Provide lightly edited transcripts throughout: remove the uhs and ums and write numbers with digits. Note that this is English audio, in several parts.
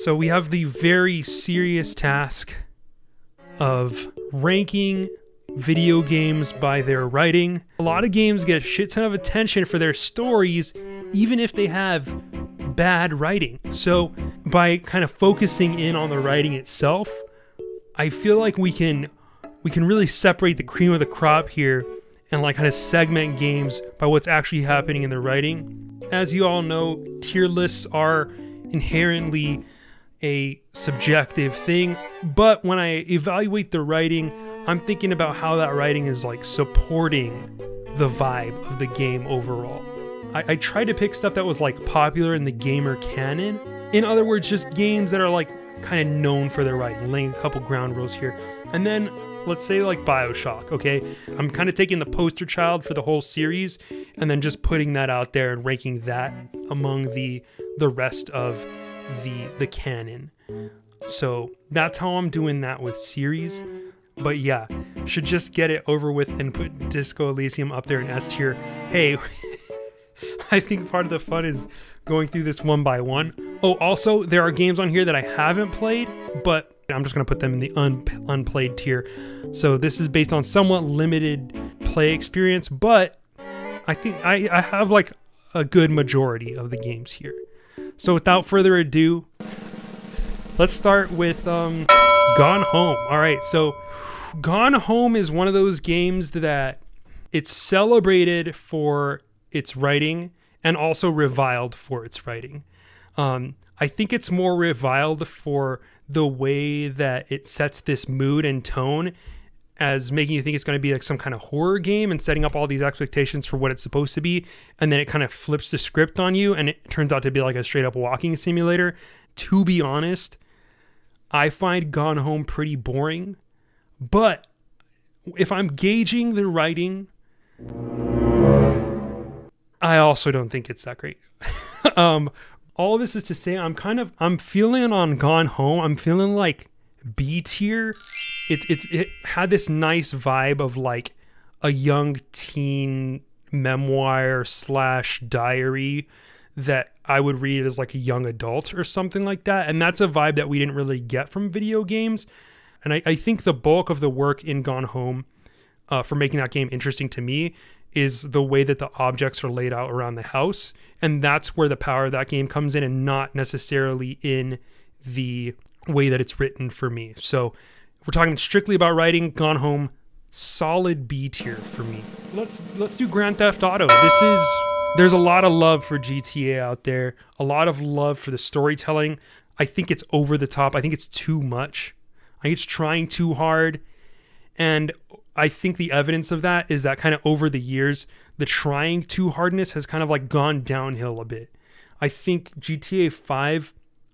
So we have the very serious task of ranking video games by their writing. A lot of games get a shit ton of attention for their stories, even if they have bad writing. So by kind of focusing in on the writing itself, I feel like we can really separate the cream of the crop here and like kind of segment games by what's actually happening in the writing. As you all know, tier lists are inherently a subjective thing, but when I evaluate the writing, I'm thinking about how that writing is like supporting the vibe of the game overall. I tried to pick stuff that was like popular in the gamer canon. In other words, just games that are like kind of known for their writing, laying a couple ground rules here. And then let's say like BioShock, okay? I'm kind of taking the poster child for the whole series and then just putting that out there and ranking that among the rest of the canon. So that's how I'm doing that with series. But yeah, should just get it over with and put Disco Elysium up there in S tier. Hey, I think part of the fun is going through this one by one. Oh, also, there are games on here that I haven't played, but I'm just going to put them in the unplayed tier. So this is based on somewhat limited play experience, but I think I have like a good majority of the games here. So without further ado, let's start with Gone Home. All right, so Gone Home is one of those games that it's celebrated for its writing and also reviled for its writing. I think it's more reviled for the way that it sets this mood and tone as making you think it's going to be like some kind of horror game and setting up all these expectations for what it's supposed to be. And then it kind of flips the script on you and it turns out to be like a straight up walking simulator. To be honest, I find Gone Home pretty boring, but if I'm gauging the writing, I also don't think it's that great. All of this is to say, I'm feeling on Gone Home, I'm feeling like B tier. It had this nice vibe of like a young teen memoir / diary that I would read as like a young adult or something like that. And that's a vibe that we didn't really get from video games. And I think the bulk of the work in Gone Home for making that game interesting to me is the way that the objects are laid out around the house. And that's where the power of that game comes in and not necessarily in the way that it's written for me. So if we're talking strictly about writing, Gone Home, solid B tier for me. Let's do Grand Theft Auto. There's a lot of love for GTA out there, a lot of love for the storytelling. I think it's over the top. I think it's too much. I think it's trying too hard. And I think the evidence of that is that kind of over the years, the trying too hardness has kind of like gone downhill a bit. I think GTA 5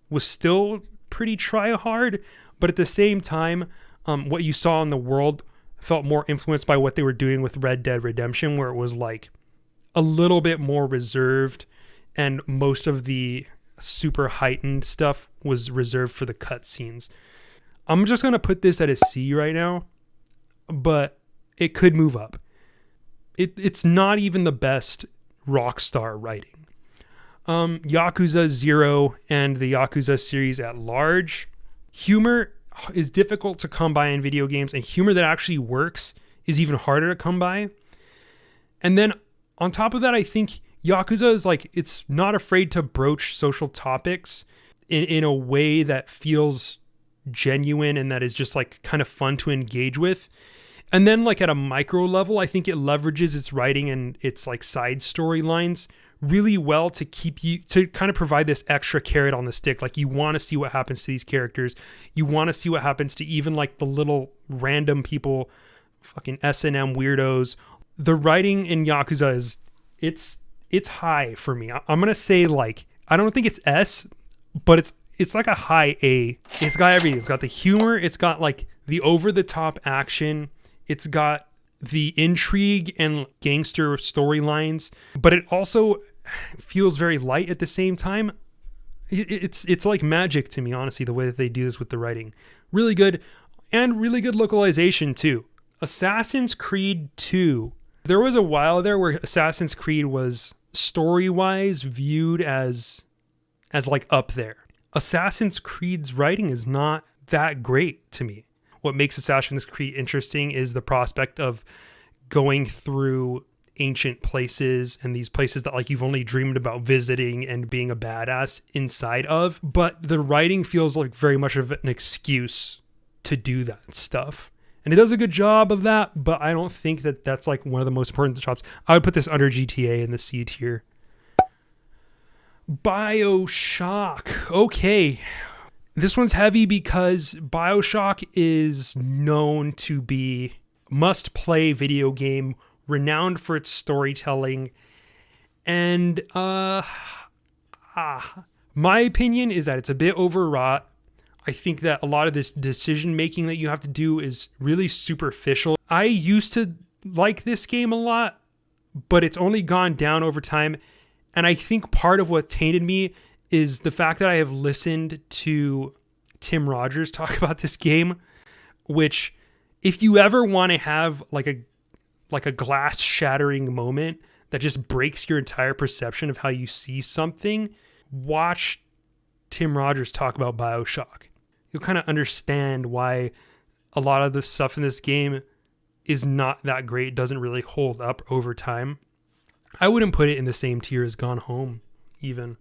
was still pretty try hard, but at the same time, what you saw in the world felt more influenced by what they were doing with Red Dead Redemption, where it was like a little bit more reserved and most of the super heightened stuff was reserved for the cutscenes. I'm just going to put this at a C right now, but it could move up. It's not even the best Rockstar writing. Yakuza 0 and the Yakuza series at large, humor is difficult to come by in video games, and humor that actually works is even harder to come by. And then on top of that, I think Yakuza is like, it's not afraid to broach social topics in a way that feels genuine and that is just like kind of fun to engage with. And then like at a micro level, I think it leverages its writing and its like side storylines really well to keep you, to kind of provide this extra carrot on the stick. Like you want to see what happens to these characters. You want to see what happens to even like the little random people, fucking S&M weirdos. The writing in Yakuza is, it's high for me. I'm going to say like, I don't think it's S, but it's like a high A. It's got everything. It's got the humor. It's got like the over the top action. It's got the intrigue and gangster storylines, but it also feels very light at the same time. It's like magic to me, honestly, the way that they do this with the writing. Really good, and really good localization too. Assassin's Creed 2. There was a while there where Assassin's Creed was story-wise viewed as like up there. Assassin's Creed's writing is not that great to me. What makes Assassin's Creed interesting is the prospect of going through ancient places and these places that like you've only dreamed about visiting and being a badass inside of. But the writing feels like very much of an excuse to do that stuff. And it does a good job of that, but I don't think that that's like one of the most important jobs. I would put this under GTA in the C tier. BioShock. Okay. This one's heavy because BioShock is known to be must-play video game, renowned for its storytelling. And my opinion is that it's a bit overwrought. I think that a lot of this decision making that you have to do is really superficial. I used to like this game a lot, but it's only gone down over time. And I think part of what tainted me is the fact that I have listened to Tim Rogers talk about this game, which if you ever want to have like a glass shattering moment that just breaks your entire perception of how you see something, watch Tim Rogers talk about BioShock. You'll kind of understand why a lot of the stuff in this game is not that great, doesn't really hold up over time. I wouldn't put it in the same tier as Gone Home, even.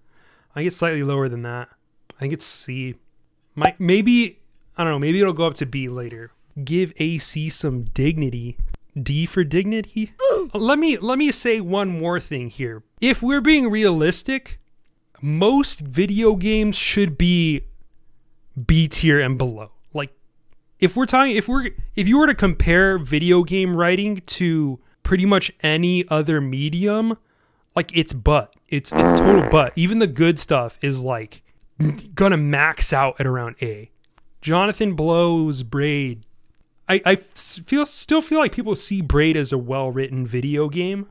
I think it's slightly lower than that. I think it's C. Maybe it'll go up to B later. Give AC some dignity. D for dignity? Let me say one more thing here. If we're being realistic, most video games should be B tier and below. Like if you were to compare video game writing to pretty much any other medium, like it's total butt. Even the good stuff is like gonna max out at around A. Jonathan Blow's Braid. I still feel like people see Braid as a well-written video game,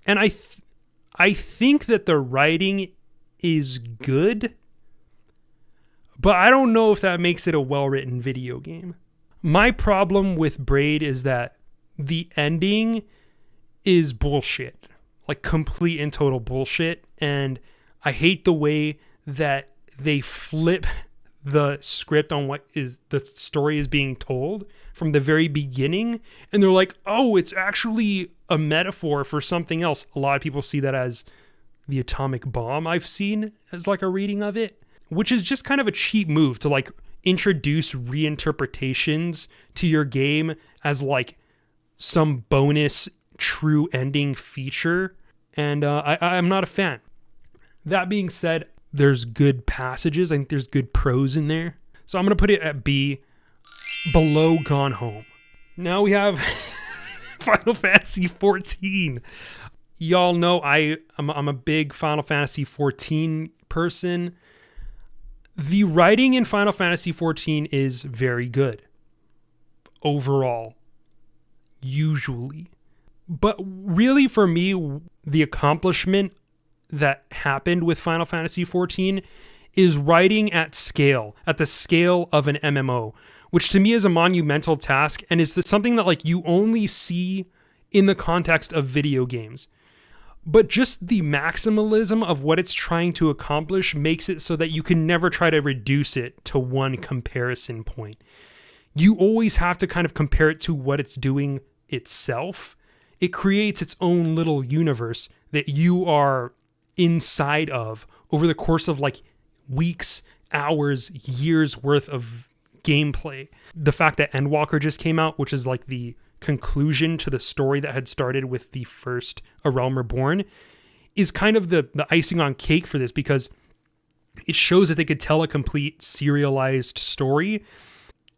and I think that the writing is good, but I don't know if that makes it a well-written video game. My problem with Braid is that the ending is bullshit, like complete and total bullshit, and I hate the way that they flip the script on what is the story is being told from the very beginning, and they're like, oh, it's actually a metaphor for something else. A lot of people see that as the atomic bomb. I've seen as like a reading of it, which is just kind of a cheap move to like introduce reinterpretations to your game as like some bonus true ending feature, and I'm not a fan. That being said, there's good passages. I think there's good prose in there, so I'm gonna put it at B, below Gone Home. Now we have Final Fantasy XIV. Y'all know I'm a big Final Fantasy XIV person. The writing in Final Fantasy XIV is very good overall, usually. But really, for me, the accomplishment that happened with Final Fantasy XIV is writing at scale, at the scale of an MMO, which to me is a monumental task and is something that like you only see in the context of video games. But just the maximalism of what it's trying to accomplish makes it so that you can never try to reduce it to one comparison point. You always have to kind of compare it to what it's doing itself. It creates its own little universe that you are inside of over the course of like weeks, hours, years worth of gameplay. The fact that Endwalker just came out, which is like the conclusion to the story that had started with the first A Realm Reborn, is kind of the icing on cake for this, because it shows that they could tell a complete serialized story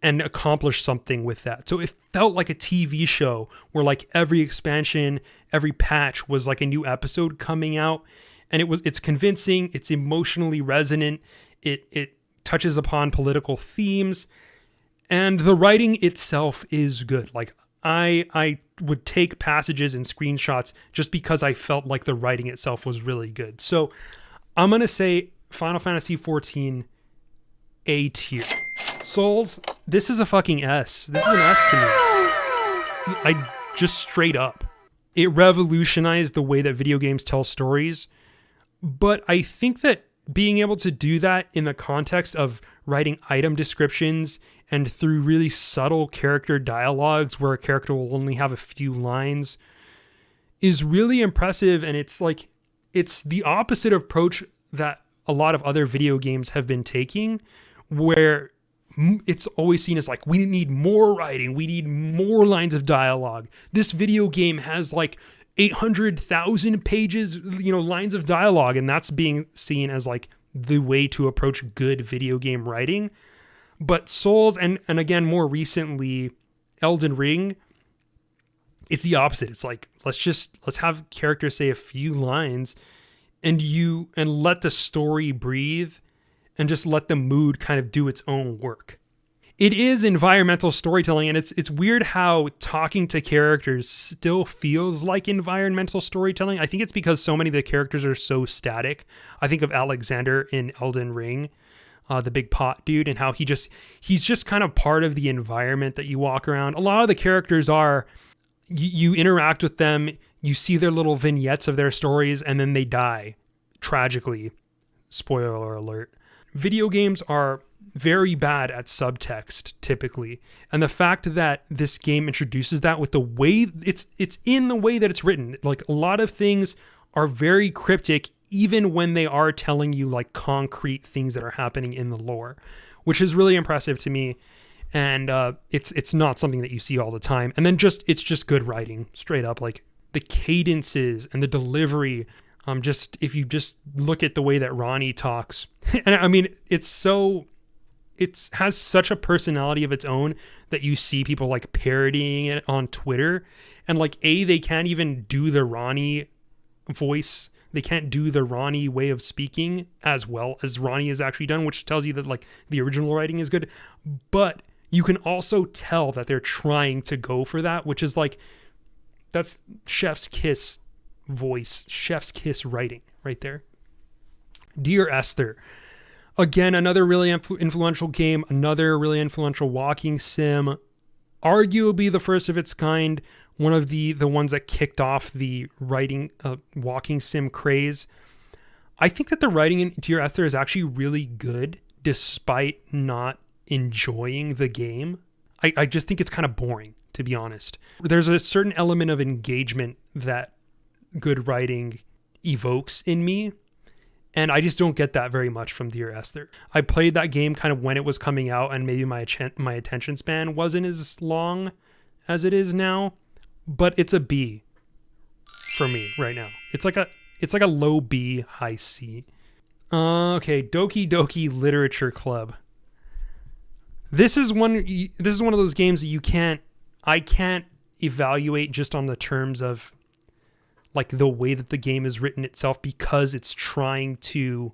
and accomplish something with that. So it felt like a TV show where like every expansion, every patch was like a new episode coming out, and it's convincing, it's emotionally resonant, it touches upon political themes, and the writing itself is good. Like I would take passages and screenshots just because I felt like the writing itself was really good. So I'm going to say Final Fantasy XIV A tier. Souls, this is a fucking S. This is an S to me. I just straight up. It revolutionized the way that video games tell stories, but I think that being able to do that in the context of writing item descriptions and through really subtle character dialogues where a character will only have a few lines is really impressive. And it's like, it's the opposite approach that a lot of other video games have been taking, where it's always seen as like, we need more writing, we need more lines of dialogue. This video game has like 800,000 pages, lines of dialogue, and that's being seen as like the way to approach good video game writing. But Souls and again more recently Elden Ring, it's the opposite. It's like, let's have characters say a few lines and let the story breathe and just let the mood kind of do its own work. It is environmental storytelling, and it's weird how talking to characters still feels like environmental storytelling. I think it's because so many of the characters are so static. I think of Alexander in Elden Ring, the big pot dude, and how he's just kind of part of the environment that you walk around. A lot of the characters are, you interact with them, you see their little vignettes of their stories, and then they die tragically. Spoiler alert. Video games are very bad at subtext typically. And the fact that this game introduces that with the way it's in the way that it's written, like a lot of things are very cryptic, even when they are telling you like concrete things that are happening in the lore, which is really impressive to me. And it's not something that you see all the time. And then it's just good writing, straight up. Like the cadences and the delivery. If you just look at the way that Ronnie talks, and I mean, it has such a personality of its own that you see people like parodying it on Twitter, and like, they can't even do the Ronnie voice. They can't do the Ronnie way of speaking as well as Ronnie has actually done, which tells you that like the original writing is good, but you can also tell that they're trying to go for that, which is like, that's chef's kiss voice, chef's kiss writing right there. Dear Esther, again, another really influential game, another really influential walking sim, arguably the first of its kind, one of the ones that kicked off the writing walking sim craze. I think that the writing in Dear Esther is actually really good despite not enjoying the game. I just think it's kind of boring, to be honest. There's a certain element of engagement that good writing evokes in me, and I just don't get that very much from Dear Esther. I played that game kind of when it was coming out, and maybe my attention span wasn't as long as it is now, but it's a B for me right now. It's like a low B, high C. Okay, Doki Doki Literature Club. This is one of those games that I can't evaluate just on the terms of like the way that the game is written itself, because it's trying to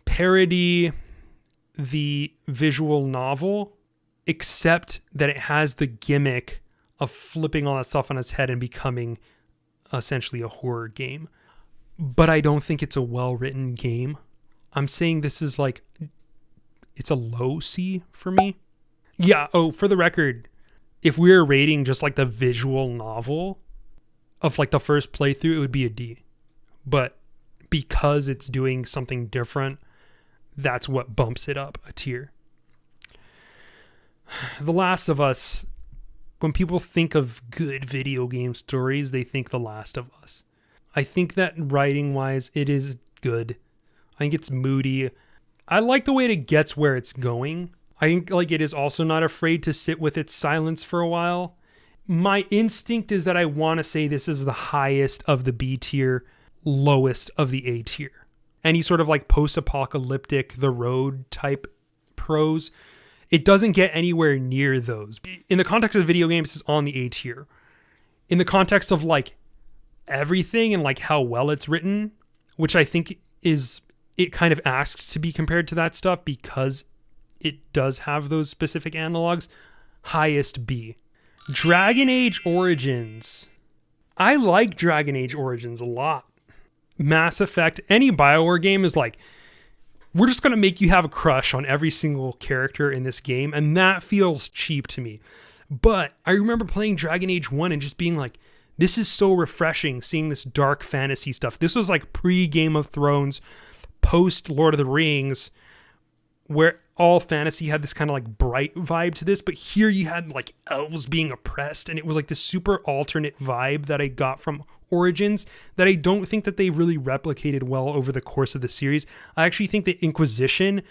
parody the visual novel, except that it has the gimmick of flipping all that stuff on its head and becoming essentially a horror game. But I don't think it's a well-written game. I'm saying this is like, it's a low C for me. Yeah, for the record, if we were rating just like the visual novel of like the first playthrough, it would be a D. But because it's doing something different, that's what bumps it up a tier. The Last of Us. When people think of good video game stories, they think The Last of Us. I think that writing-wise, it is good. I think it's moody. I like the way it gets where it's going. I think like it is also not afraid to sit with its silence for a while. My instinct is that I want to say this is the highest of the B tier, lowest of the A tier. Any sort of like post-apocalyptic, The Road type prose, it doesn't get anywhere near those. In the context of video games, it's on the A tier. In the context of like everything and like how well it's written, which I think is, it kind of asks to be compared to that stuff because it does have those specific analogs, highest B. Dragon Age Origins. I like Dragon Age Origins a lot. Mass Effect, any BioWare game is like, we're just going to make you have a crush on every single character in this game, and that feels cheap to me. But I remember playing Dragon Age 1 and just being like, this is so refreshing seeing this dark fantasy stuff. This was like pre-Game of Thrones, post Lord of the Rings, where all fantasy had this kind of like bright vibe to this, but here you had like elves being oppressed, and it was like this super alternate vibe that I got from Origins that I don't think that they really replicated well over the course of the series. I actually think the Inquisition,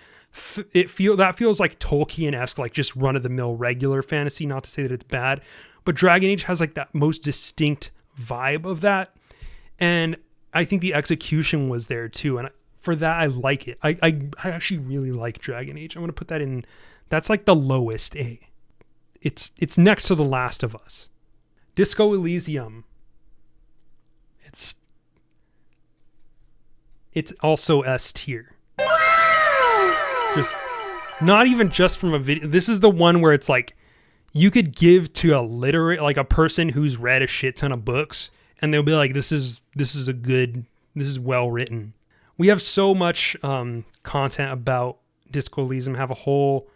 that feels like Tolkien-esque, like just run-of-the-mill regular fantasy, not to say that it's bad, but Dragon Age has like that most distinct vibe of that, and I think the execution was there too, and for that, I like it. I actually really like Dragon Age. I'm going to put that in. That's like the lowest A. It's next to The Last of Us. Disco Elysium. It's also S tier. Just not even just from a video. This is the one where it's like you could give to a literate, like a person who's read a shit ton of books, and they'll be like, this is well written. We have so much content about Disco Elysium. Have a whole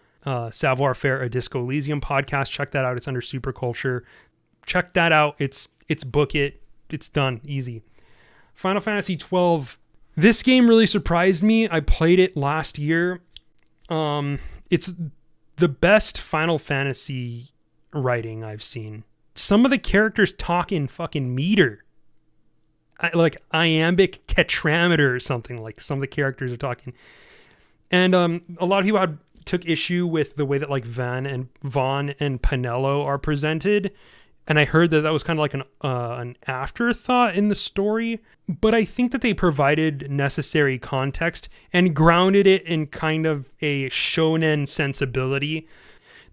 Savoir Faire, a Disco Elysium podcast. Check that out. It's under Superculture. Check that out. It's book it. It's done. Easy. Final Fantasy XII. This game really surprised me. I played it last year. It's the best Final Fantasy writing I've seen. Some of the characters talk in fucking meter. Like iambic tetrameter or something, like some of the characters are talking. And a lot of people took issue with the way that like Vaughn and Pinello are presented. And I heard that was kind of like an afterthought in the story. But I think that they provided necessary context and grounded it in kind of a shonen sensibility.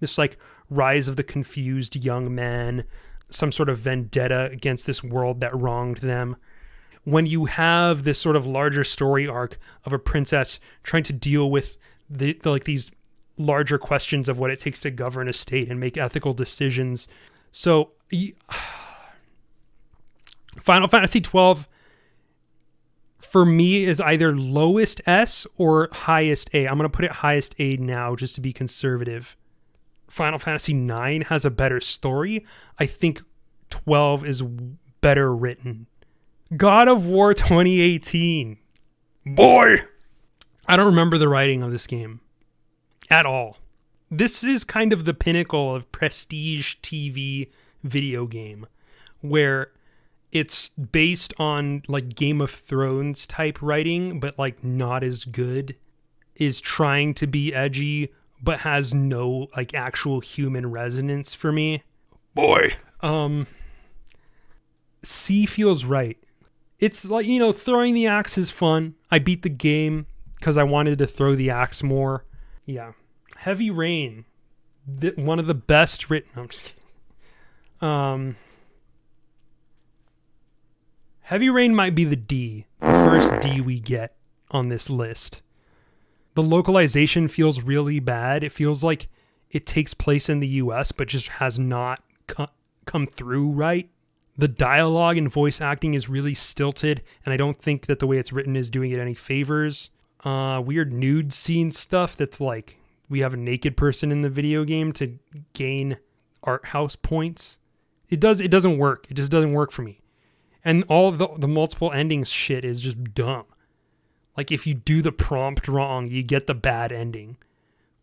This like rise of the confused young man, some sort of vendetta against this world that wronged them. When you have this sort of larger story arc of a princess trying to deal with the like these larger questions of what it takes to govern a state and make ethical decisions. So Final Fantasy XII for me is either lowest S or highest A. I'm going to put it highest A now just to be conservative. Final Fantasy IX has a better story. I think 12 is better written. God of War 2018. Boy! I don't remember the writing of this game at all. This is kind of the pinnacle of prestige TV video game where it's based on like Game of Thrones type writing, but like not as good, is trying to be edgy, but has no like actual human resonance for me. Boy! C feels right. It's like, throwing the axe is fun. I beat the game because I wanted to throw the axe more. Yeah. Heavy Rain. One of the best written... No, I'm just kidding. Heavy Rain might be the D. The first D we get on this list. The localization feels really bad. It feels like it takes place in the US, but just has not come through right. The dialogue and voice acting is really stilted, and I don't think that the way it's written is doing it any favors. Weird nude scene stuff that's like, we have a naked person in the video game to gain art house points. It doesn't work. It just doesn't work for me. And all the multiple endings shit is just dumb. Like, if you do the prompt wrong, you get the bad ending.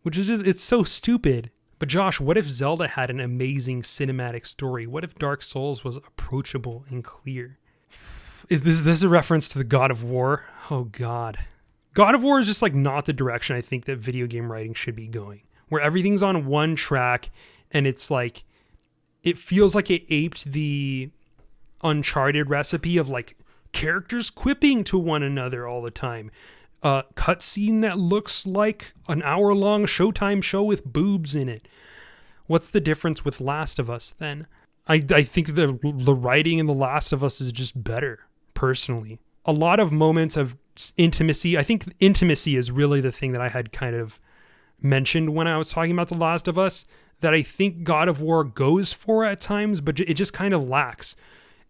Which is just, it's so stupid. But Josh, what if Zelda had an amazing cinematic story? What if Dark Souls was approachable and clear? Is this a reference to the God of War? Oh God. God of War is just like not the direction I think that video game writing should be going. Where everything's on one track and it's like, it feels like it aped the Uncharted recipe of like characters quipping to one another all the time. Cutscene that looks like an hour-long Showtime show with boobs in it. What's the difference with Last of Us then? I think the writing in The Last of Us is just better, personally. A lot of moments of intimacy. I think intimacy is really the thing that I had kind of mentioned when I was talking about The Last of Us, that I think God of War goes for at times, but it just kind of lacks.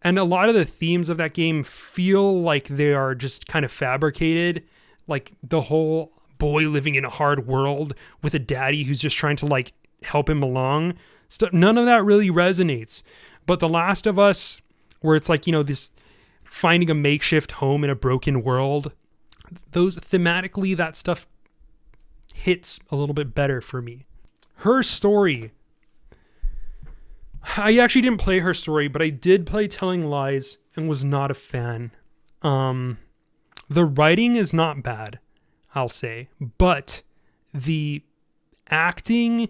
And a lot of the themes of that game feel like they are just kind of fabricated. Like the whole boy living in a hard world with a daddy who's just trying to like help him along. None of that really resonates. But The Last of Us, where it's like, this finding a makeshift home in a broken world, those thematically, that stuff hits a little bit better for me. Her story, I actually didn't play Her Story, but I did play Telling Lies and was not a fan. The writing is not bad, I'll say, but the acting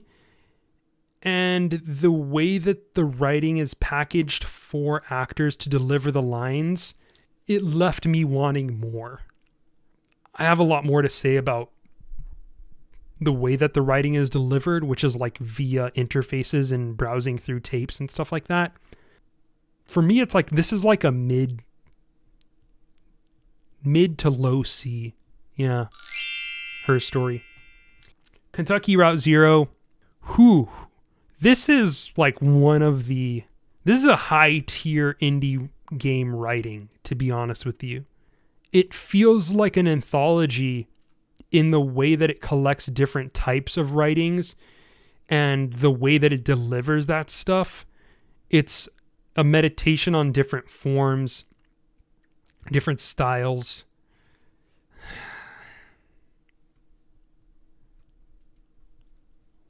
and the way that the writing is packaged for actors to deliver the lines, it left me wanting more. I have a lot more to say about the way that the writing is delivered, which is like via interfaces and browsing through tapes and stuff like that. For me, it's like, this is like a mid to low C. Yeah. Her Story. Kentucky Route Zero. This is like this is a high tier indie game writing, to be honest with you. It feels like an anthology in the way that it collects different types of writings and the way that it delivers that stuff. It's a meditation on different forms, different styles.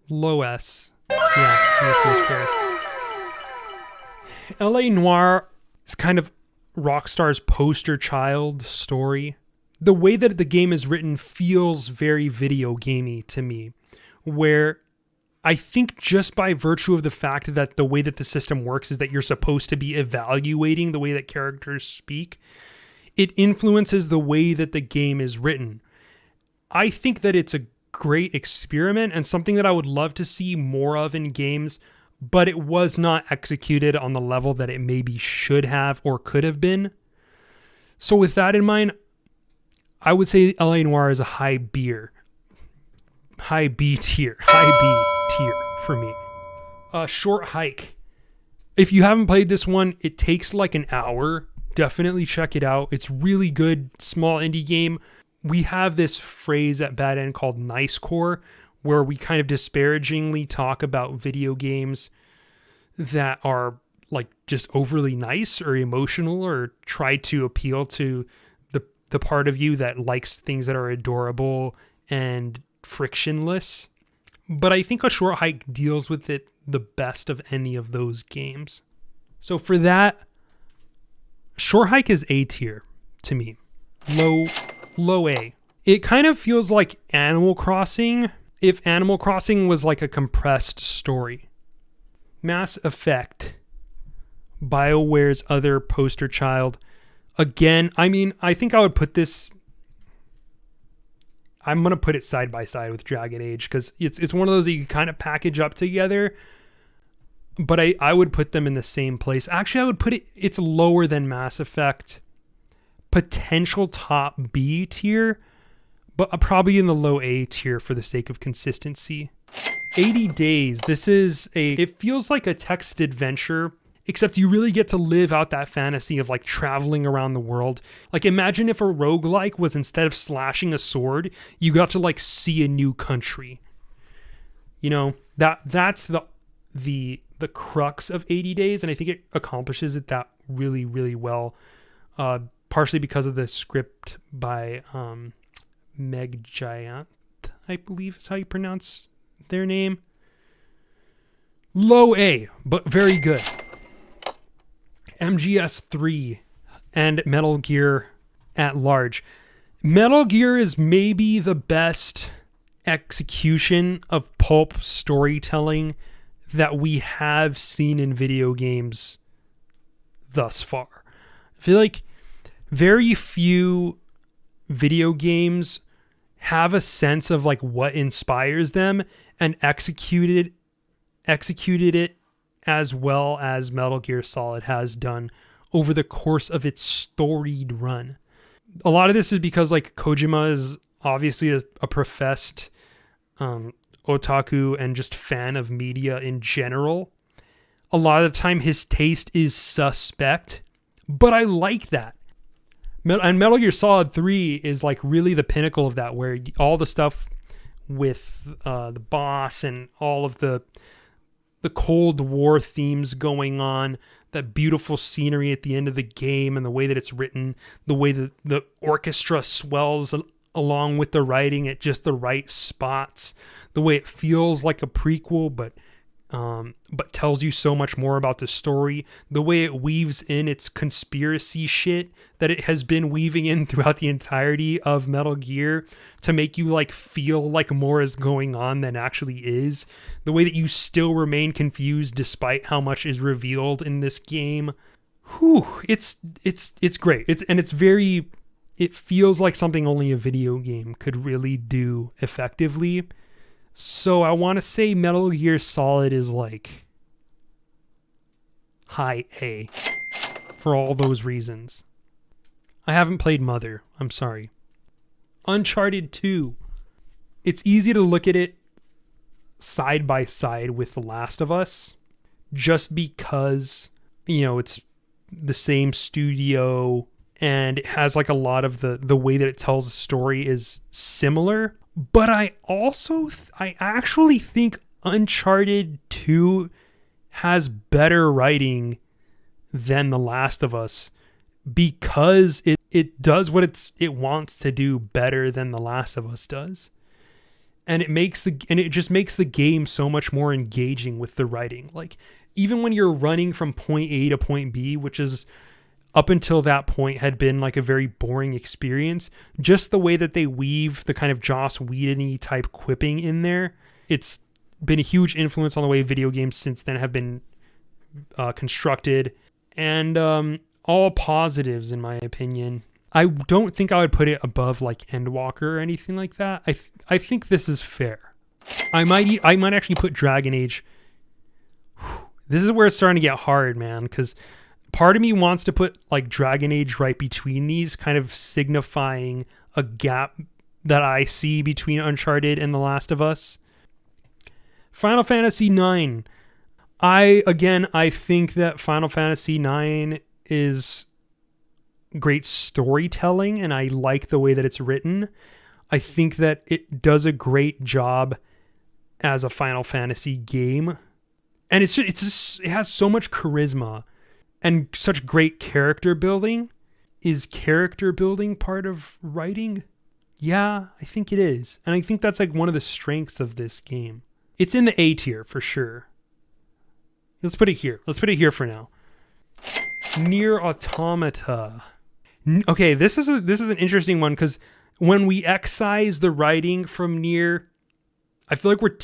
Low S. Yeah, fair. LA Noire is kind of Rockstar's poster child story. The way that the game is written feels very video gamey to me, where I think just by virtue of the fact that the way that the system works is that you're supposed to be evaluating the way that characters speak, it influences the way that the game is written. I think that it's a great experiment and something that I would love to see more of in games, but it was not executed on the level that it maybe should have or could have been. So with that in mind, I would say LA Noire is a high B tier for me. Short Hike. If you haven't played this one, it takes like an hour. Definitely check it out. It's really good, small indie game. We have this phrase at Bad End called nice core, where we kind of disparagingly talk about video games that are like just overly nice or emotional or try to appeal to the part of you that likes things that are adorable and frictionless. But I think A Short Hike deals with it the best of any of those games. So for that, Short Hike is A tier to me. Low A. It kind of feels like Animal Crossing if Animal Crossing was like a compressed story. Mass Effect, BioWare's other poster child. Again, I mean, I think I would put this... I'm going to put it side by side with Dragon Age because it's one of those that you kind of package up together. But I would put them in the same place. Actually, I would put it's lower than Mass Effect. Potential top B tier, but probably in the low A tier for the sake of consistency. 80 Days. It feels like a text adventure, except you really get to live out that fantasy of like traveling around the world. Like imagine if a roguelike was, instead of slashing a sword, you got to like see a new country. You know, that's the crux of 80 Days, and I think it accomplishes it that really, really well. Partially because of the script by Meg Giant, I believe is how you pronounce their name. Low A, but very good. MGS3 and Metal Gear at large. Metal Gear is maybe the best execution of pulp storytelling that we have seen in video games thus far. I feel like very few video games have a sense of like what inspires them and executed it as well as Metal Gear Solid has done over the course of its storied run. A lot of this is because like Kojima is obviously a professed otaku and just fan of media in general. A lot of the time his taste is suspect, but I like that. And Metal Gear Solid 3 is like really the pinnacle of that, where all the stuff with the boss and all of the Cold War themes going on, that beautiful scenery at the end of the game, and the way that it's written, the way that the orchestra swells along with the writing at just the right spots, the way it feels like a prequel, but tells you so much more about the story, the way it weaves in its conspiracy shit that it has been weaving in throughout the entirety of Metal Gear to make you like feel like more is going on than actually is, the way that you still remain confused despite how much is revealed in this game. It's great. It feels like something only a video game could really do effectively. So I want to say Metal Gear Solid is like high A for all those reasons. I haven't played Mother. I'm sorry. Uncharted 2. It's easy to look at it side by side with The Last of Us just because, it's the same studio and it has like a lot of the way that it tells a story is similar. But I actually think Uncharted 2 has better writing than The Last of Us because it does what it wants to do better than The Last of Us does. And it just makes the game so much more engaging with the writing. Like, even when you're running from point A to point B, which is up until that point had been like a very boring experience, just the way that they weave the kind of Joss Whedon-y type quipping in there, it's been a huge influence on the way video games since then have been constructed, and all positives in my opinion. I don't think I would put it above like Endwalker or anything like that. I think this is fair. I might actually put Dragon Age. This is where it's starting to get hard, man, because part of me wants to put like Dragon Age right between these, kind of signifying a gap that I see between Uncharted and The Last of Us. Final Fantasy IX. I think that Final Fantasy IX is great storytelling, and I like the way that it's written. I think that it does a great job as a Final Fantasy game, and it has so much charisma and such great character building. Is character building part of writing? Yeah, I think it is. And I think that's like one of the strengths of this game. It's in the A tier for sure. Let's put it here. Let's put it here for now. Nier Automata. Okay, this is an interesting one because when we excise the writing from Nier, I feel like we're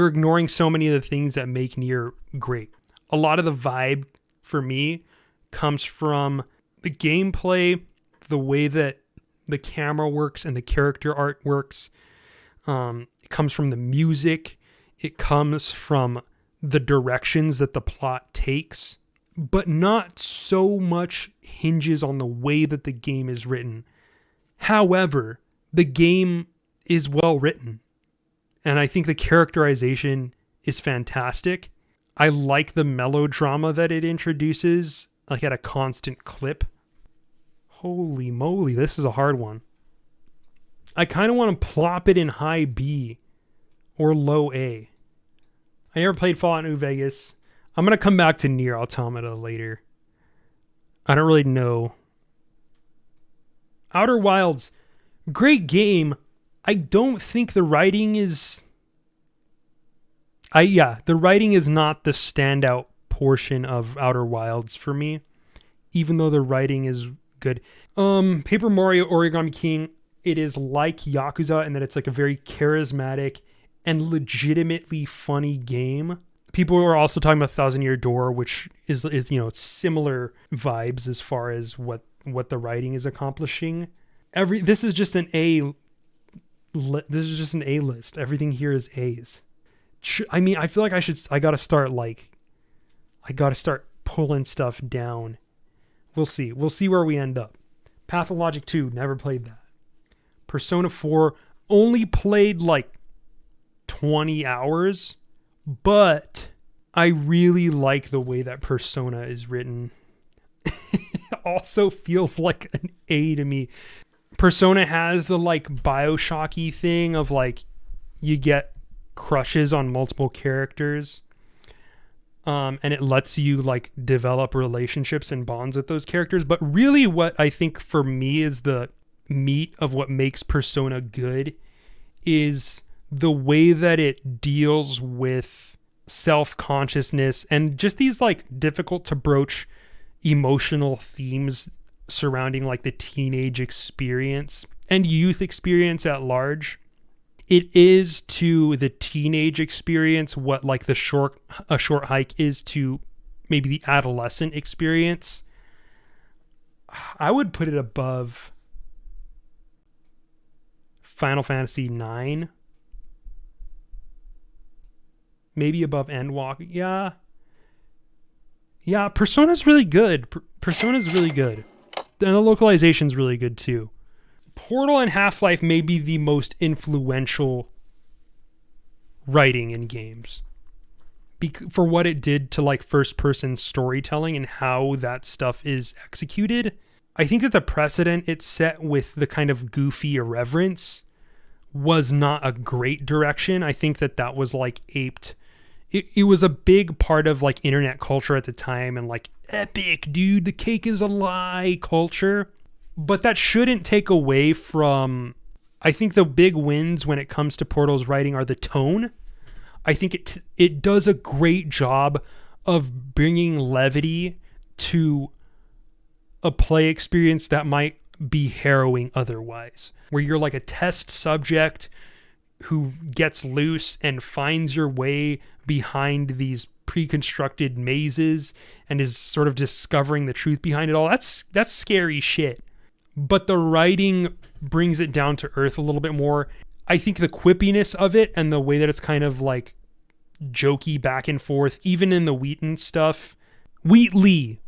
ignoring so many of the things that make Nier great. A lot of the vibe for me comes from the gameplay, the way that the camera works and the character art works. It comes from the music. It comes from the directions that the plot takes, but not so much hinges on the way that the game is written. However, the game is well written, and I think the characterization is fantastic. I like the melodrama that it introduces, like at a constant clip. Holy moly, this is a hard one. I kind of want to plop it in high B or low A. I never played Fallout New Vegas. I'm going to come back to Nier Automata later. I don't really know. Outer Wilds, great game. I don't think the writing is... the writing is not the standout portion of Outer Wilds for me, even though the writing is good. Paper Mario Origami King, it is like Yakuza in that it's like a very charismatic and legitimately funny game. People are also talking about Thousand Year Door, which is similar vibes as far as what the writing is accomplishing. This is just an A. This is just an A list. Everything here is A's. I mean, I feel like I gotta start pulling stuff down. We'll see where we end up. Pathologic 2, never played that. Persona 4, only played like 20 hours, but I really like the way that Persona is written. It also feels like an A to me. Persona has the like BioShocky thing of like you get crushes on multiple characters. and it lets you like develop relationships and bonds with those characters. But really what I think for me is the meat of what makes Persona good is the way that it deals with self-consciousness and just these like difficult to broach emotional themes surrounding like the teenage experience and youth experience at large. It is to the teenage experience what like a short hike is to maybe the adolescent experience. I would put it above Final Fantasy IX. Maybe above Endwalk. Yeah, Persona's really good. Persona's really good. And the localization's really good too. Portal and Half-Life may be the most influential writing in games for what it did to like first-person storytelling and how that stuff is executed. I think that the precedent it set with the kind of goofy irreverence was not a great direction. I think that was like aped. It was a big part of like internet culture at the time and like epic, dude, the cake is a lie culture. But that shouldn't take away from, I think the big wins when it comes to Portal's writing are the tone. I think it does a great job of bringing levity to a play experience that might be harrowing otherwise, where you're like a test subject who gets loose and finds your way behind these pre-constructed mazes and is sort of discovering the truth behind it all. That's scary shit. But the writing brings it down to earth a little bit more. I think the quippiness of it and the way that it's kind of like jokey back and forth, even in the Wheaton stuff. Wheatley.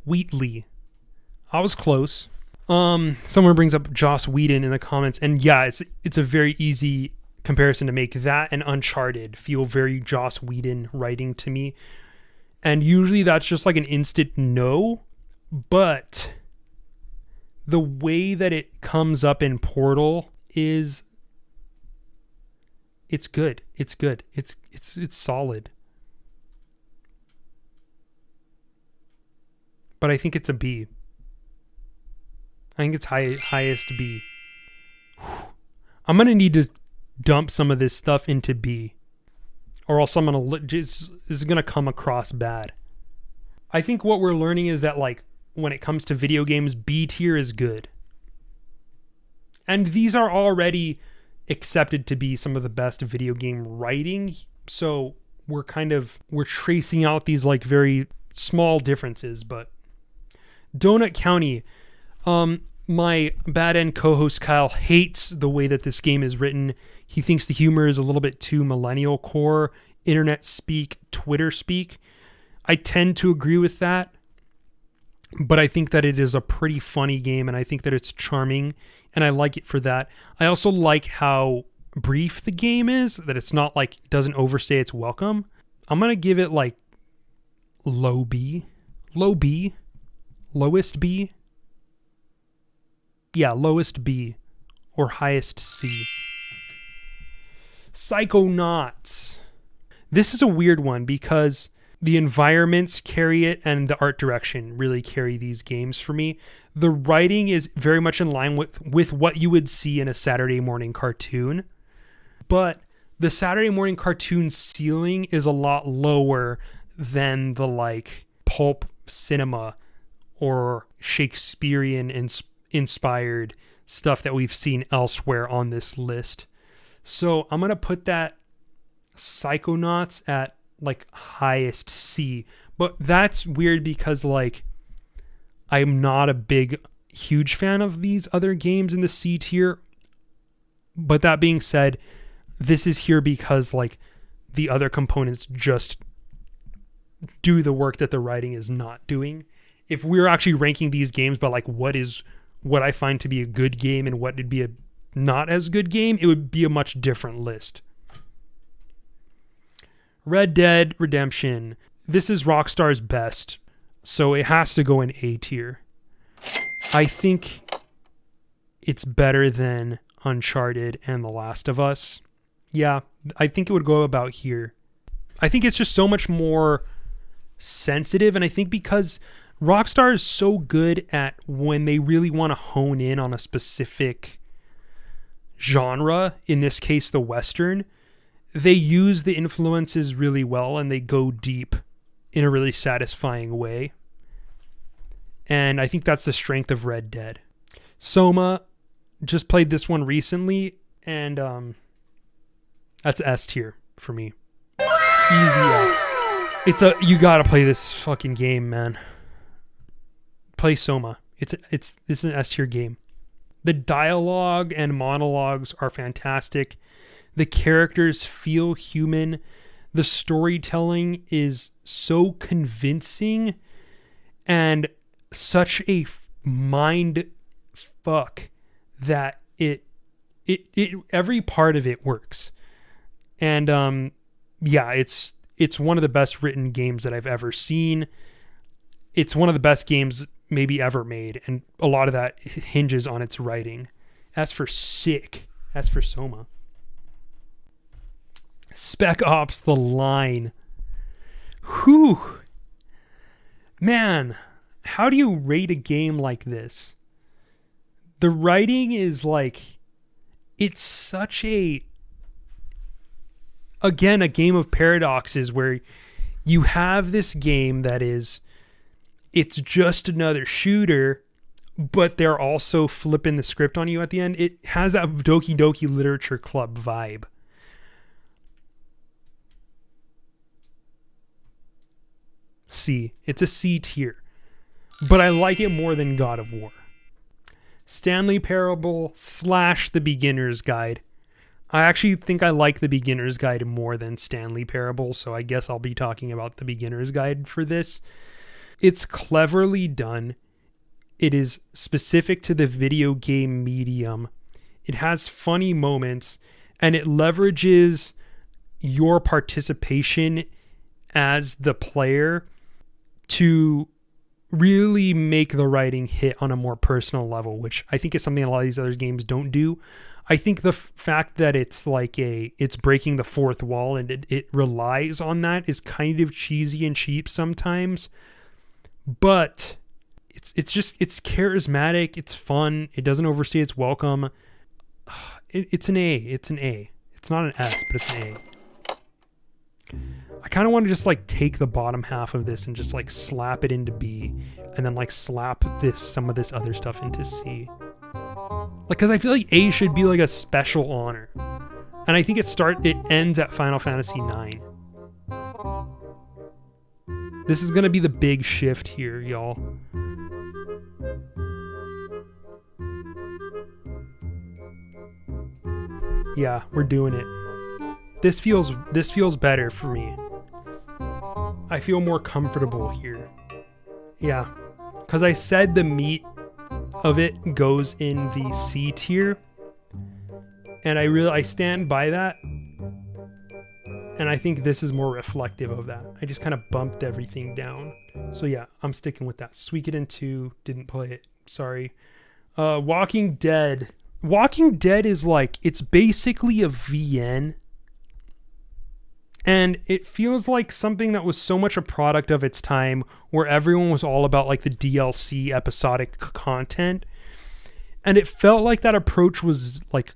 I was close. Someone brings up Joss Whedon in the comments, and yeah, it's a very easy comparison to make. That and Uncharted feel very Joss Whedon writing to me. And usually that's just like an instant no, but the way that it comes up in Portal is it's good. It's solid. But I think it's a B. I think it's highest B. I'm going to need to dump some of this stuff into B, or else I'm going to this is going to come across bad. I think what we're learning is that like when it comes to video games, B tier is good. And these are already accepted to be some of the best video game writing. So we're tracing out these like very small differences. But Donut County, my bad end co-host Kyle hates the way that this game is written. He thinks the humor is a little bit too millennial core, internet speak, Twitter speak. I tend to agree with that. But I think that it is a pretty funny game, and I think that it's charming, and I like it for that. I also like how brief the game is, that it's not like, it doesn't overstay its welcome. I'm going to give it like low B, lowest B. Yeah, lowest B or highest C. Psychonauts. This is a weird one because the environments carry it and the art direction really carry these games for me. The writing is very much in line with what you would see in a Saturday morning cartoon. But the Saturday morning cartoon ceiling is a lot lower than the like pulp cinema or Shakespearean inspired stuff that we've seen elsewhere on this list. So I'm going to put that Psychonauts at like highest C, but that's weird because like I'm not a huge fan of these other games in the C tier. But that being said, this is here because like the other components just do the work that the writing is not doing. If we were actually ranking these games by like what I find to be a good game and what would be a not as good game, it would be a much different list. Red Dead Redemption. This is Rockstar's best, so it has to go in A tier. I think it's better than Uncharted and The Last of Us. Yeah, I think it would go about here. I think it's just so much more sensitive. And I think because Rockstar is so good at when they really want to hone in on a specific genre, in this case, the Western, they use the influences really well and they go deep in a really satisfying way. And I think that's the strength of Red Dead. Soma, just played this one recently, and that's S tier for me. Easy S. You gotta play this fucking game, man. Play Soma. This is an S tier game. The dialogue and monologues are fantastic. The characters feel human. The storytelling is so convincing and such a mind fuck that it every part of it works. And yeah, it's one of the best written games that I've ever seen. It's one of the best games maybe ever made, and a lot of that hinges on its writing. As for sick, as for Soma. Spec Ops: The Line. Whew. Man, how do you rate a game like this? The writing is like, it's such again, a game of paradoxes where you have this game that is, it's just another shooter, but they're also flipping the script on you at the end. It has that Doki Doki Literature Club vibe. C. It's a C tier. But I like it more than God of War. Stanley Parable / The Beginner's Guide. I actually think I like The Beginner's Guide more than Stanley Parable, so I guess I'll be talking about The Beginner's Guide for this. It's cleverly done. It is specific to the video game medium. It has funny moments, and it leverages your participation as the player to really make the writing hit on a more personal level, which I think is something a lot of these other games don't do. I think the fact that it's like it's breaking the fourth wall and it relies on that is kind of cheesy and cheap sometimes. But it's charismatic, it's fun, it doesn't overstay its welcome. It's an A. It's an A. It's not an S, but it's an A. I kind of want to just like take the bottom half of this and just like slap it into B, and then like slap some of this other stuff into C. Like, cause I feel like A should be like a special honor. And I think it ends at Final Fantasy IX. This is going to be the big shift here, y'all. Yeah, we're doing it. This feels better for me. I feel more comfortable here. Yeah, because I said the meat of it goes in the C tier, and I stand by that, and I think this is more reflective of that. I just kind of bumped everything down. So yeah, I'm sticking with that. Suikoden 2, didn't play it, sorry. Walking Dead is like, it's basically a VN. And it feels like something that was so much a product of its time, where everyone was all about like the DLC episodic content. And it felt like that approach was like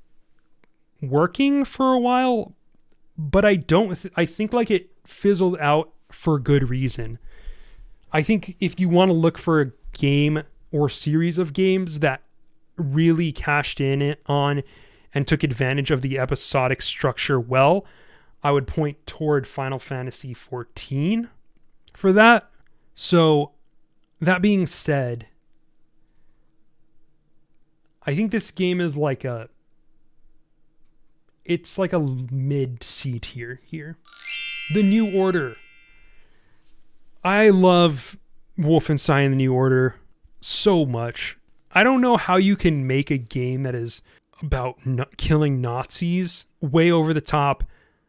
working for a while, but I think like it fizzled out for good reason. I think if you want to look for a game or series of games that really cashed in on and took advantage of the episodic structure well, I would point toward Final Fantasy XIV for that. So that being said, I think this game is like it's like a mid C tier here. The New Order. I love Wolfenstein The New Order so much. I don't know how you can make a game that is about killing Nazis, way over the top,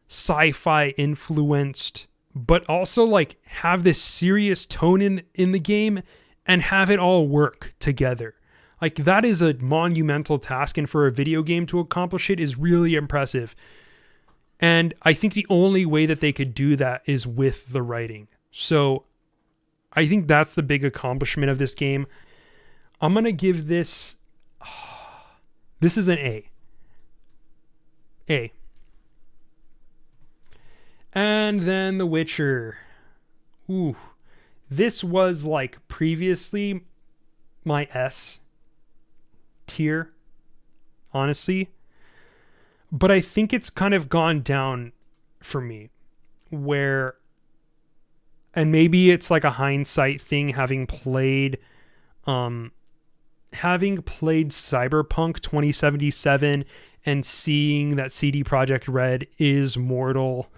sci-fi influenced, but also like have this serious tone in the game and have it all work together. Like, that is a monumental task, and for a video game to accomplish it is really impressive. And I think the only way that they could do that is with the writing. So I think that's the big accomplishment of this game. I'm going to give this... this is an A. A. And then The Witcher. Ooh. This was like previously my S tier, honestly. But I think it's kind of gone down for me where, and maybe it's like a hindsight thing having played Cyberpunk 2077 and seeing that CD Projekt Red is mortal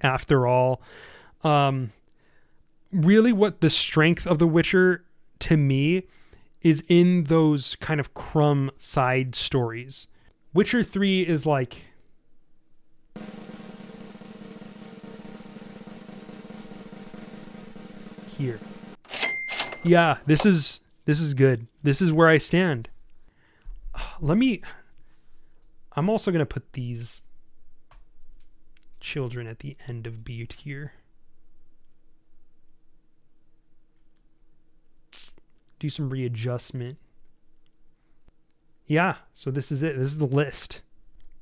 after all. Really what the strength of The Witcher to me is in those kind of crumb side stories. Witcher 3 is like here. Yeah, this is good. This is where I stand. I'm also going to put these children at the end of B tier. Do some readjustment. Yeah, so this is it. This is the list.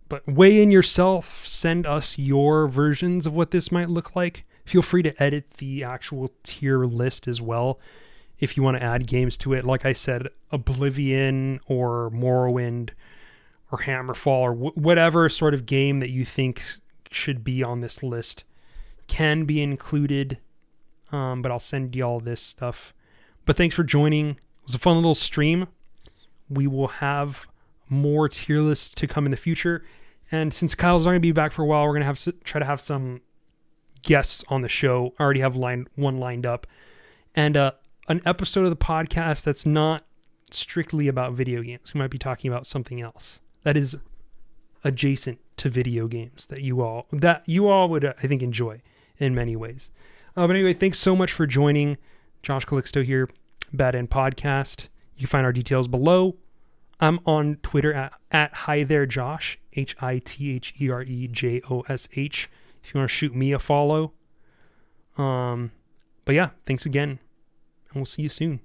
But weigh in yourself. Send us your versions of what this might look like. Feel free to edit the actual tier list as well if you want to add games to it. Like I said, Oblivion or Morrowind or Hammerfall or whatever sort of game that you think should be on this list can be included. But I'll send you all this stuff. But thanks for joining. It was a fun little stream. We will have more tier lists to come in the future. And since Kyle's not going to be back for a while, we're going to try to have some guests on the show. I already have one lined up. And an episode of the podcast that's not strictly about video games. We might be talking about something else that is adjacent to video games that you all would, I think, enjoy in many ways. But anyway, thanks so much for joining. Josh Calixto here, Bad End Podcast. You can find our details below. I'm on Twitter at Hi There Josh, HITHEREJOSH. If you want to shoot me a follow. But yeah, thanks again, and we'll see you soon.